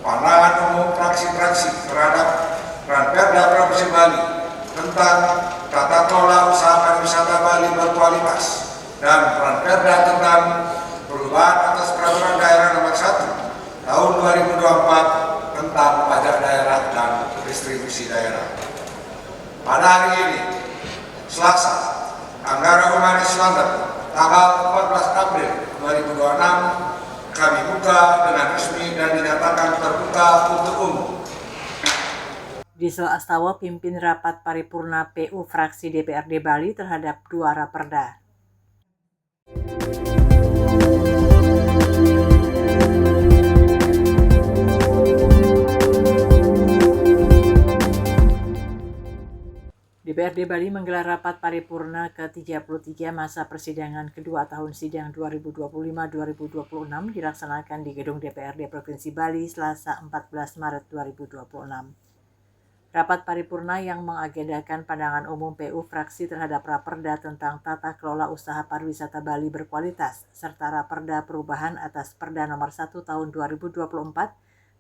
pandangan umum fraksi-fraksi terhadap Ranperda Provinsi Bali tentang tata kelola usaha pariwisata Bali berkualitas dan Ranperda tentang perubahan atas peraturan daerah nomor 1 tahun 2024 tentang pajak daerah dan distribusi daerah. Pada hari ini, Selasa, Anggara Humanis London, tanggal 14 April 2026, kami buka dengan resmi dan dinyatakan terbuka untuk umum. Diesel Astawa pimpin rapat paripurna PU fraksi DPRD Bali terhadap 2 raperda. DPRD Bali menggelar rapat paripurna ke-33 masa persidangan kedua tahun sidang 2025-2026 dilaksanakan di Gedung DPRD Provinsi Bali Selasa 14 Maret 2026. Rapat paripurna yang mengagendakan pandangan umum PU fraksi terhadap raperda tentang tata kelola usaha pariwisata Bali berkualitas serta raperda perubahan atas Perda nomor 1 tahun 2024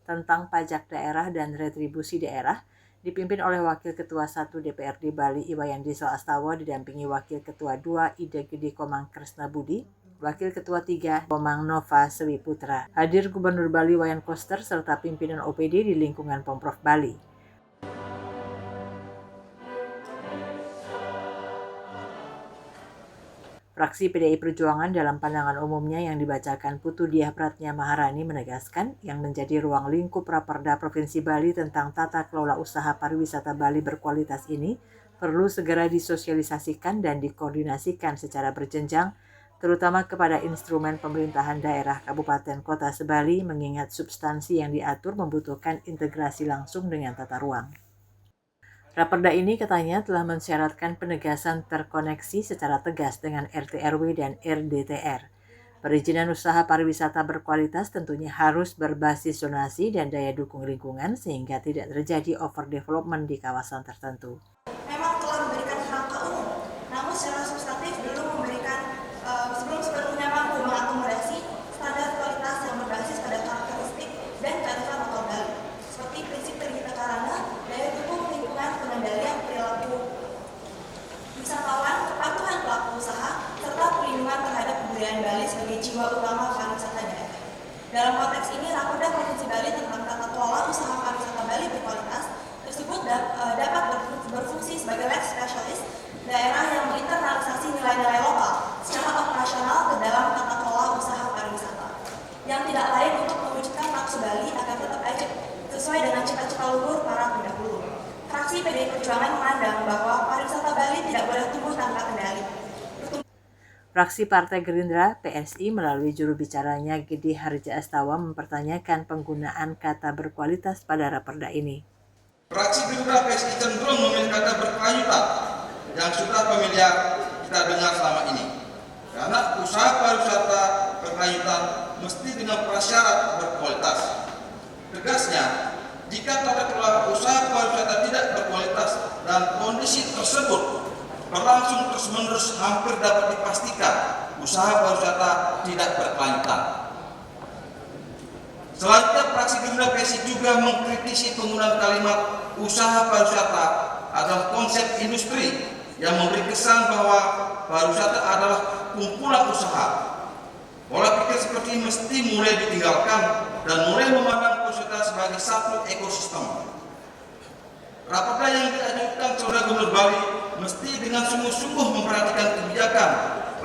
tentang pajak daerah dan retribusi daerah dipimpin oleh Wakil Ketua 1 DPRD Bali Iwayan Diesel Astawa didampingi Wakil Ketua 2 Ida Gede Komang Kresna Budi, Wakil Ketua 3 Komang Nova Sewi Putra. Hadir Gubernur Bali Wayan Koster serta pimpinan OPD di lingkungan Pemprov Bali. Fraksi PDI Perjuangan dalam pandangan umumnya yang dibacakan Putu Diah Pratnya Maharani menegaskan yang menjadi ruang lingkup Raperda Provinsi Bali tentang tata kelola usaha pariwisata Bali berkualitas ini perlu segera disosialisasikan dan dikoordinasikan secara berjenjang, terutama kepada instrumen pemerintahan daerah Kabupaten Kota Sebali mengingat substansi yang diatur membutuhkan integrasi langsung dengan tata ruang. Raperda ini katanya telah mensyaratkan penegasan terkoneksi secara tegas dengan RT/RW dan RDTR. Perizinan usaha pariwisata berkualitas tentunya harus berbasis zonasi dan daya dukung lingkungan sehingga tidak terjadi overdevelopment di kawasan tertentu. Memang telah memberikan kerangka umum, namun secara substantif belum memberikan sebelum sepenuhnya mampu mengakomodasi standar kualitas yang berbasis pada karakteristik dan kearifan lokal Bali, seperti prinsip terhita karana, daya dukung lingkungan, pengendalian perilaku wisatawan, kepatuhan pelaku usaha, serta perlindungan terhadap kebudayaan Bali sebagai jiwa utama pariwisata daerah. Dalam konteks ini, Raperda Provinsi Bali tentang tata kelola usaha pariwisata Bali berkualitas tersebut dapat berfungsi sebagai leg spesialis daerah yang menginternalisasi nilai-nilai lokal secara operasional ke dalam tata kelola usaha pariwisata, yang tidak lain untuk mewujudkan nafsu Bali agar tetap ajak sesuai dengan cita-cita luhur para pendahulu. Fraksi PDI Perjuangan memandang bahwa pariwisata Bali tidak boleh tumbuh tanpa kendali. Fraksi Partai Gerindra PSI melalui juru bicaranya Gede Harja Astawa mempertanyakan penggunaan kata berkualitas pada raperda ini. Fraksi Gerindra PSI cenderung memilih kata berkelanjutan yang sudah familiar kita dengar selama ini. Karena usaha pariwisata berkelanjutan mesti dengan prasyarat berkualitas. Tegasnya, jika tata kelola usaha pariwisata tidak berkualitas dan kondisi tersebut berlangsung terus-menerus, hampir dapat dipastikan usaha pariwisata tidak berkelanjutan. Selanjutnya, fraksi Gerindra PSI juga mengkritisi penggunaan kalimat usaha pariwisata adalah konsep industri yang memberi kesan bahwa pariwisata adalah kumpulan usaha. Pola pikir seperti ini mesti mulai ditinggalkan dan mulai memandang pariwisata sebagai satu ekosistem. Raperda yang diajukan Saudara Gubernur Bali mesti dengan sungguh-sungguh memperhatikan kebijakan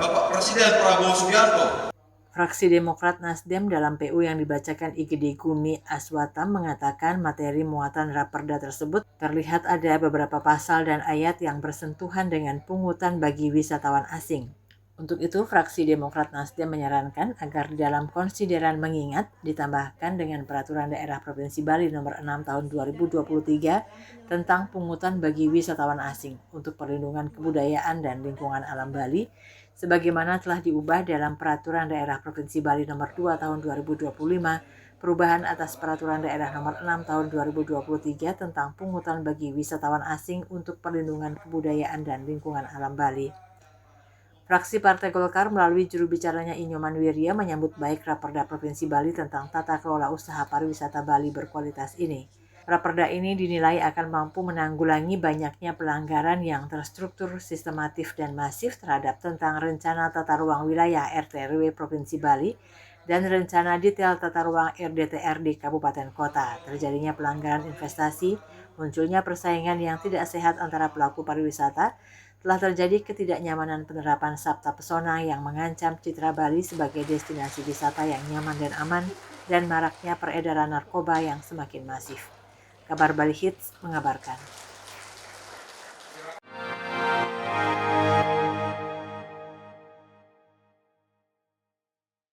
Bapak Presiden Prabowo Subianto. Fraksi Demokrat Nasdem dalam PU yang dibacakan IGD Gumi Aswatam mengatakan materi muatan raperda tersebut terlihat ada beberapa pasal dan ayat yang bersentuhan dengan pungutan bagi wisatawan asing. Untuk itu, fraksi Demokrat Nasdem menyarankan agar di dalam konsideran mengingat ditambahkan dengan Peraturan Daerah Provinsi Bali Nomor 6 Tahun 2023 tentang pungutan bagi wisatawan asing untuk perlindungan kebudayaan dan lingkungan alam Bali, sebagaimana telah diubah dalam Peraturan Daerah Provinsi Bali Nomor 2 Tahun 2025, perubahan atas Peraturan Daerah Nomor 6 Tahun 2023 tentang pungutan bagi wisatawan asing untuk perlindungan kebudayaan dan lingkungan alam Bali. Fraksi Partai Golkar melalui juru bicaranya Inyoman Wirya menyambut baik Raperda Provinsi Bali tentang tata kelola usaha pariwisata Bali berkualitas ini. Raperda ini dinilai akan mampu menanggulangi banyaknya pelanggaran yang terstruktur, sistematif, dan masif terhadap tentang rencana tata ruang wilayah RT/RW Provinsi Bali dan rencana detail tata ruang RDTR di kabupaten kota. Terjadinya pelanggaran investasi, munculnya persaingan yang tidak sehat antara pelaku pariwisata, telah terjadi ketidaknyamanan penerapan Sabta Pesona yang mengancam citra Bali sebagai destinasi wisata yang nyaman dan aman, dan maraknya peredaran narkoba yang semakin masif. Kabar Bali Hits mengabarkan.